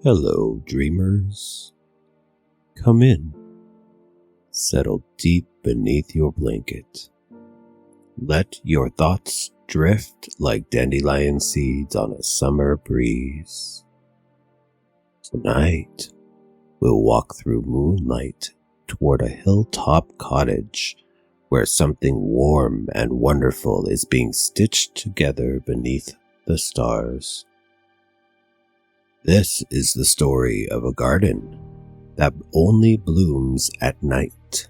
Hello, dreamers. Come in. Settle deep beneath your blanket. Let your thoughts drift like dandelion seeds on a summer breeze. Tonight, we'll walk through moonlight toward a hilltop cottage where something warm and wonderful is being stitched together beneath the stars. This is the story of a garden that only blooms at night,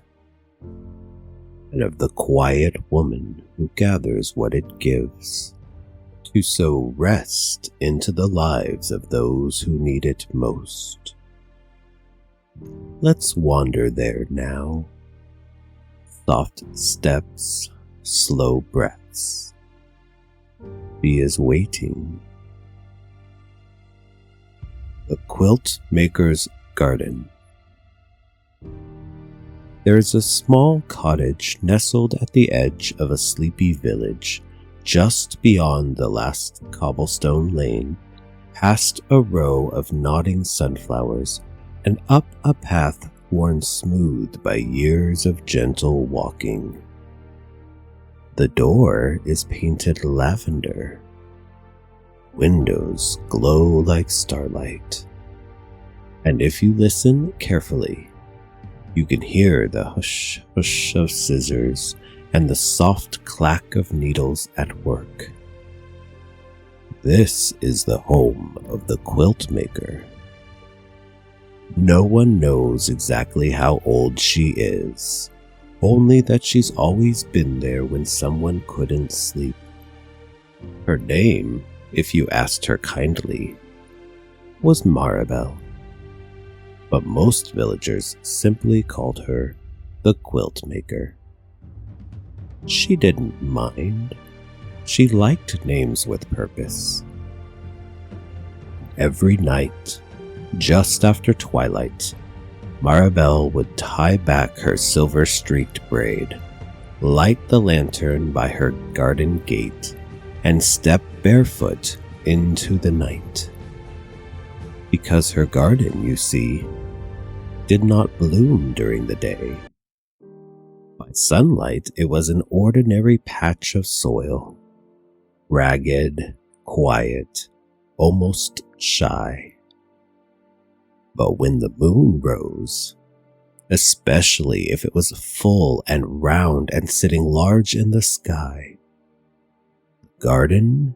and of the quiet woman who gathers what it gives to sow rest into the lives of those who need it most. Let's wander there now. Soft steps, slow breaths. She is waiting. The Quiltmaker's Garden. There is a small cottage nestled at the edge of a sleepy village, just beyond the last cobblestone lane, past a row of nodding sunflowers, and up a path worn smooth by years of gentle walking. The door is painted lavender. Windows glow like starlight, and if you listen carefully, you can hear the hush hush of scissors and the soft clack of needles at work. This is the home of the Quiltmaker. No one knows exactly how old she is, only that she's always been there when someone couldn't sleep. Her name, if you asked her kindly, was Maribel, but most villagers simply called her the Quiltmaker. She didn't mind. She liked names with purpose. Every night, just after twilight, Maribel would tie back her silver-streaked braid, light the lantern by her garden gate, and step barefoot into the night. Because her garden, you see, did not bloom during the day. By sunlight, it was an ordinary patch of soil, ragged, quiet, almost shy. But when the moon rose, especially if it was full and round and sitting large in the sky, the garden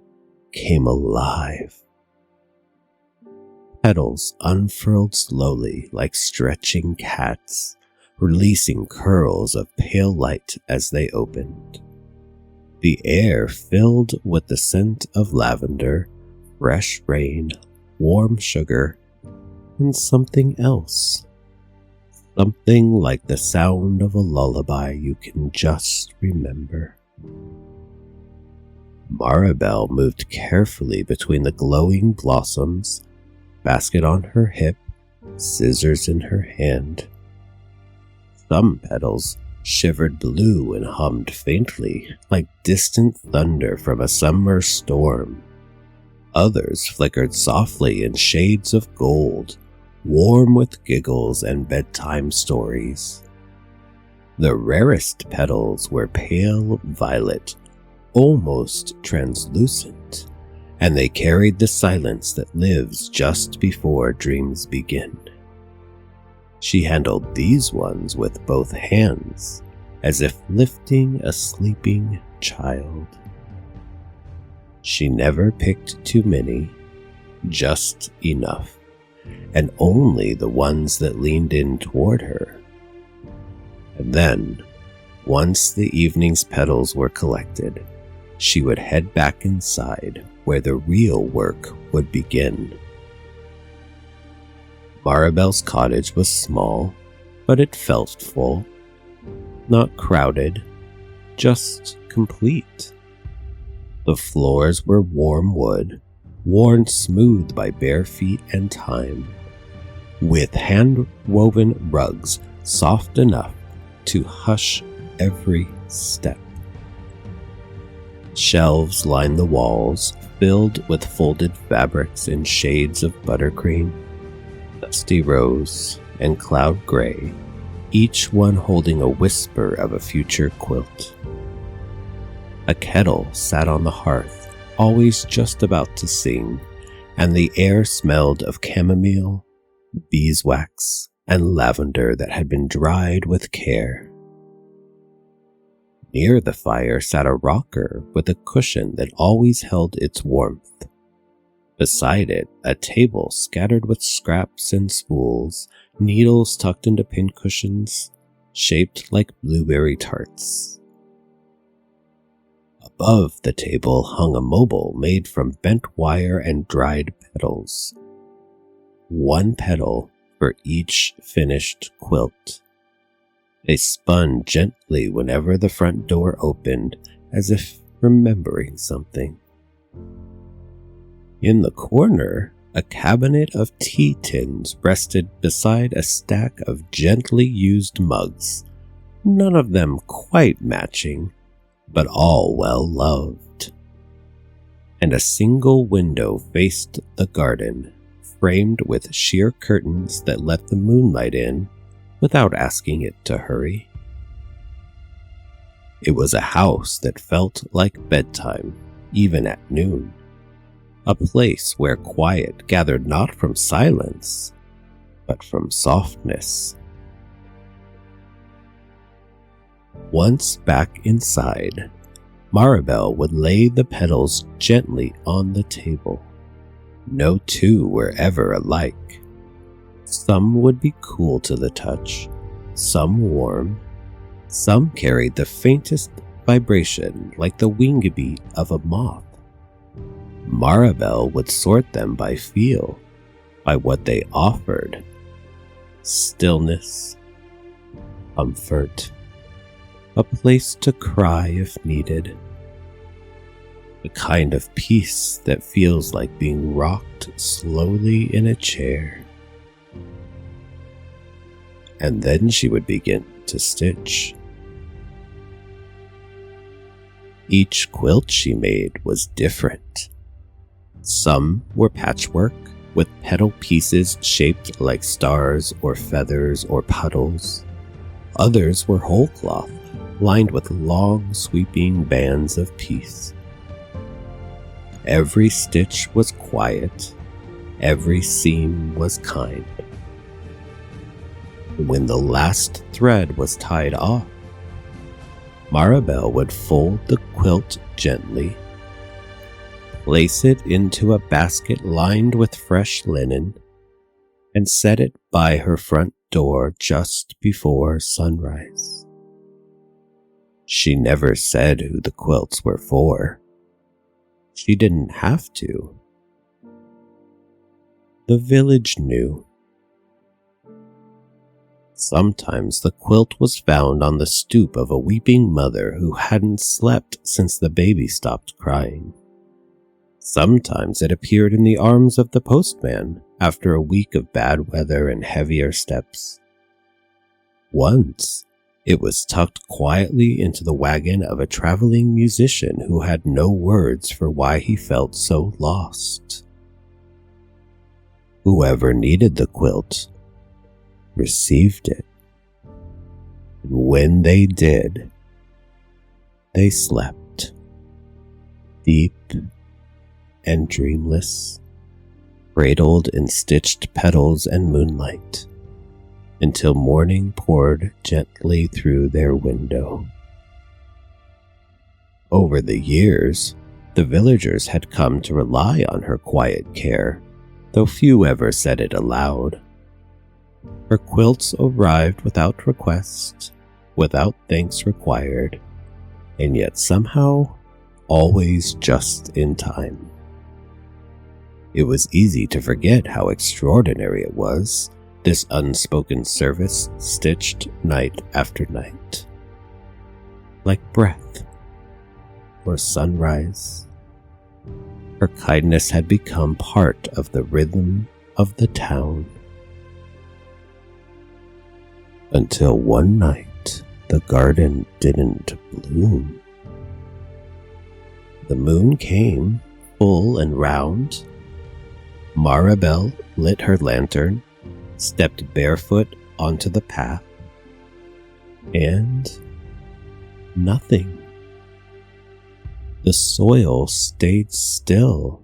came alive. Petals unfurled slowly like stretching cats, releasing curls of pale light as they opened. The air filled with the scent of lavender, fresh rain, warm sugar, and something else. Something like the sound of a lullaby you can just remember. Maribel moved carefully between the glowing blossoms, basket on her hip, scissors in her hand. Some petals shivered blue and hummed faintly like distant thunder from a summer storm. Others flickered softly in shades of gold, warm with giggles and bedtime stories. The rarest petals were pale violet, almost translucent, and they carried the silence that lives just before dreams begin. She handled these ones with both hands, as if lifting a sleeping child. She never picked too many, just enough, and only the ones that leaned in toward her. And then, once the evening's petals were collected, she would head back inside where the real work would begin. Maribel's cottage was small, but it felt full. Not crowded, just complete. The floors were warm wood, worn smooth by bare feet and time, with hand-woven rugs soft enough to hush every step. Shelves lined the walls, filled with folded fabrics in shades of buttercream, dusty rose and cloud gray, each one holding a whisper of a future quilt. A kettle sat on the hearth, always just about to sing, and the air smelled of chamomile, beeswax, and lavender that had been dried with care. Near the fire sat a rocker with a cushion that always held its warmth. Beside it, a table scattered with scraps and spools, needles tucked into pincushions, shaped like blueberry tarts. Above the table hung a mobile made from bent wire and dried petals. One petal for each finished quilt. They spun gently whenever the front door opened, as if remembering something. In the corner, a cabinet of tea tins rested beside a stack of gently used mugs, none of them quite matching, but all well loved. And a single window faced the garden, framed with sheer curtains that let the moonlight in without asking it to hurry. It was a house that felt like bedtime, even at noon. A place where quiet gathered not from silence, but from softness. Once back inside, Maribel would lay the petals gently on the table. No two were ever alike. Some would be cool to the touch, some warm, some carried the faintest vibration like the wing beat of a moth. Maribel would sort them by feel, by what they offered. Stillness, comfort, a place to cry if needed. The kind of peace that feels like being rocked slowly in a chair. And then she would begin to stitch. Each quilt she made was different. Some were patchwork, with petal pieces shaped like stars or feathers or puddles. Others were whole cloth, lined with long sweeping bands of peace. Every stitch was quiet, every seam was kind. When the last thread was tied off, Maribel would fold the quilt gently, place it into a basket lined with fresh linen, and set it by her front door just before sunrise. She never said who the quilts were for. She didn't have to. The village knew. Sometimes the quilt was found on the stoop of a weeping mother who hadn't slept since the baby stopped crying. Sometimes it appeared in the arms of the postman after a week of bad weather and heavier steps. Once, it was tucked quietly into the wagon of a traveling musician who had no words for why he felt so lost. Whoever needed the quilt received it. And when they did, they slept, deep and dreamless, cradled in stitched petals and moonlight, until morning poured gently through their window. Over the years, the villagers had come to rely on her quiet care, though few ever said it aloud. Her quilts arrived without request, without thanks required, and yet somehow always just in time. It was easy to forget how extraordinary it was, this unspoken service stitched night after night. Like breath or sunrise, her kindness had become part of the rhythm of the town. Until one night, the garden didn't bloom. The moon came, full and round. Maribel lit her lantern, stepped barefoot onto the path, and nothing. The soil stayed still.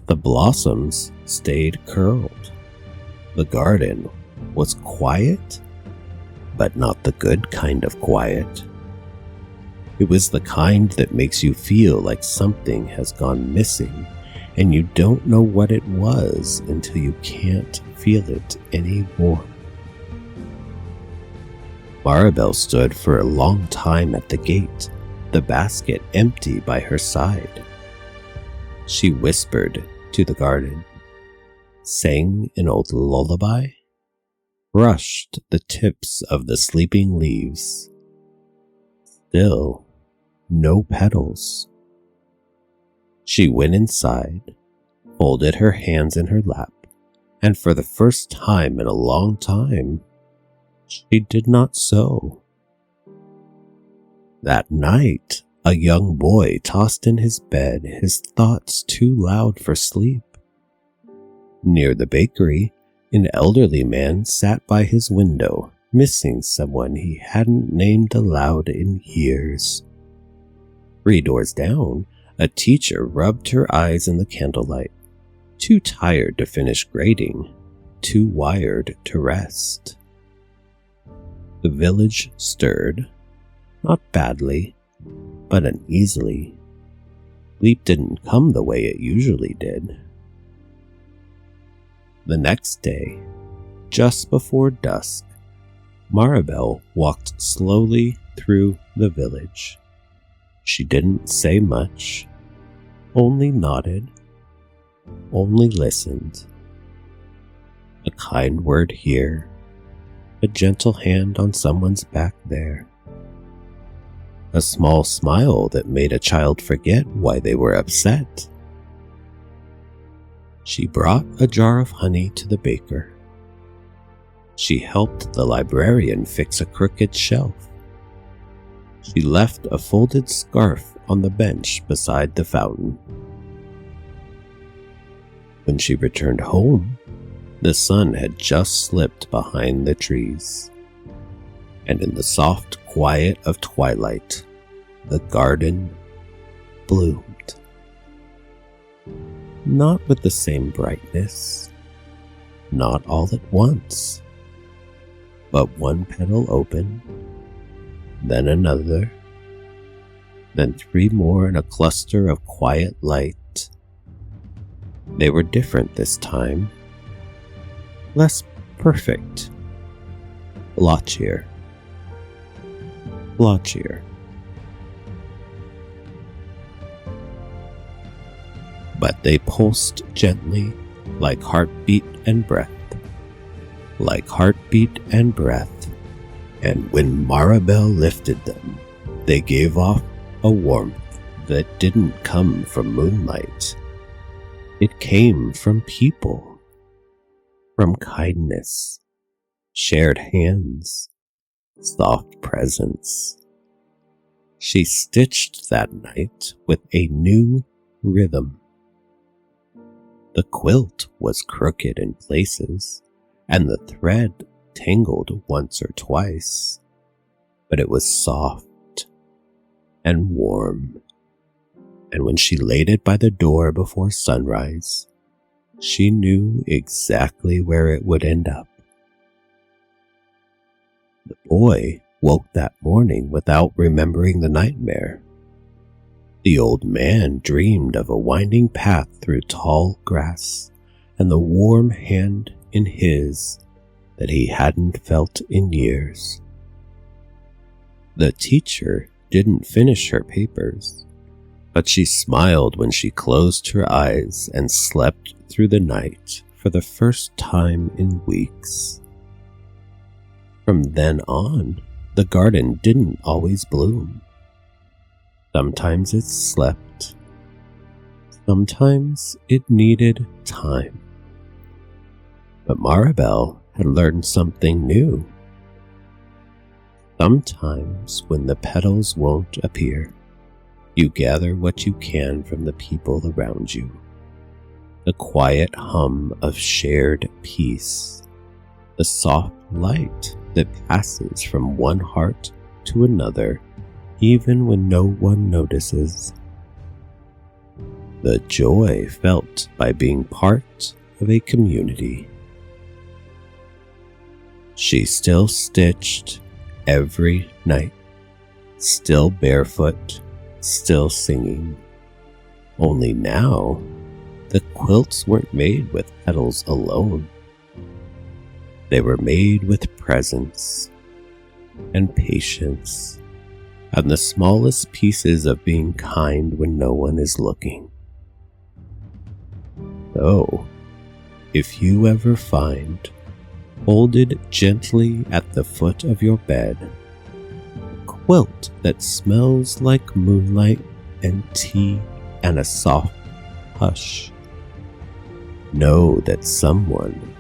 The blossoms stayed curled. The garden was quiet, but not the good kind of quiet. It was the kind that makes you feel like something has gone missing, and you don't know what it was until you can't feel it anymore. Maribel stood for a long time at the gate, the basket empty by her side. She whispered to the garden, sang an old lullaby, brushed the tips of the sleeping leaves. Still, no petals. She went inside, folded her hands in her lap, and for the first time in a long time, she did not sew. That night, a young boy tossed in his bed, his thoughts too loud for sleep. Near the bakery, an elderly man sat by his window, missing someone he hadn't named aloud in years. 3 doors down, a teacher rubbed her eyes in the candlelight, too tired to finish grading, too wired to rest. The village stirred, not badly, but uneasily. Sleep didn't come the way it usually did. The next day, just before dusk, Maribel walked slowly through the village. She didn't say much, only nodded, only listened. A kind word here, a gentle hand on someone's back there. A small smile that made a child forget why they were upset. She brought a jar of honey to the baker. She helped the librarian fix a crooked shelf. She left a folded scarf on the bench beside the fountain. When she returned home, the sun had just slipped behind the trees, and in the soft quiet of twilight, the garden bloomed. Not with the same brightness, not all at once, but one petal open, then another, then 3 more in a cluster of quiet light. They were different this time, less perfect, blotchier. But they pulsed gently, like heartbeat and breath, and when Maribel lifted them, they gave off a warmth that didn't come from moonlight. It came from people, from kindness, shared hands, soft presence. She stitched that night with a new rhythm. The quilt was crooked in places, and the thread tangled once or twice, but it was soft and warm, and when she laid it by the door before sunrise, she knew exactly where it would end up. The boy woke that morning without remembering the nightmare. The old man dreamed of a winding path through tall grass and the warm hand in his that he hadn't felt in years. The teacher didn't finish her papers, but she smiled when she closed her eyes and slept through the night for the first time in weeks. From then on, the garden didn't always bloom. Sometimes it slept. Sometimes it needed time. But Maribel had learned something new. Sometimes when the petals won't appear, you gather what you can from the people around you. The quiet hum of shared peace, the soft light that passes from one heart to another even when no one notices. The joy felt by being part of a community. She still stitched every night, still barefoot, still singing. Only now, the quilts weren't made with petals alone. They were made with presence and patience and the smallest pieces of being kind when no one is looking. So, if you ever find, folded gently at the foot of your bed, a quilt that smells like moonlight and tea and a soft hush, know that someone,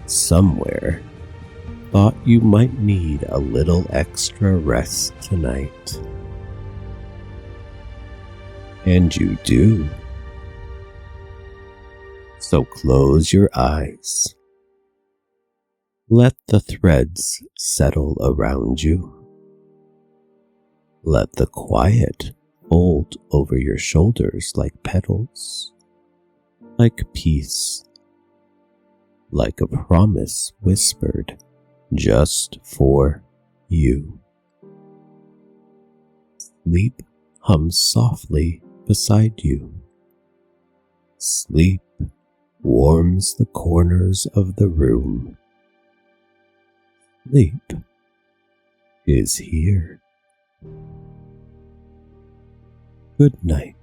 somewhere, thought you might need a little extra rest tonight. And you do. So close your eyes. Let the threads settle around you. Let the quiet fold over your shoulders like petals, like peace, like a promise whispered just for you. Sleep hums softly beside you. Sleep warms the corners of the room. Sleep is here. Good night.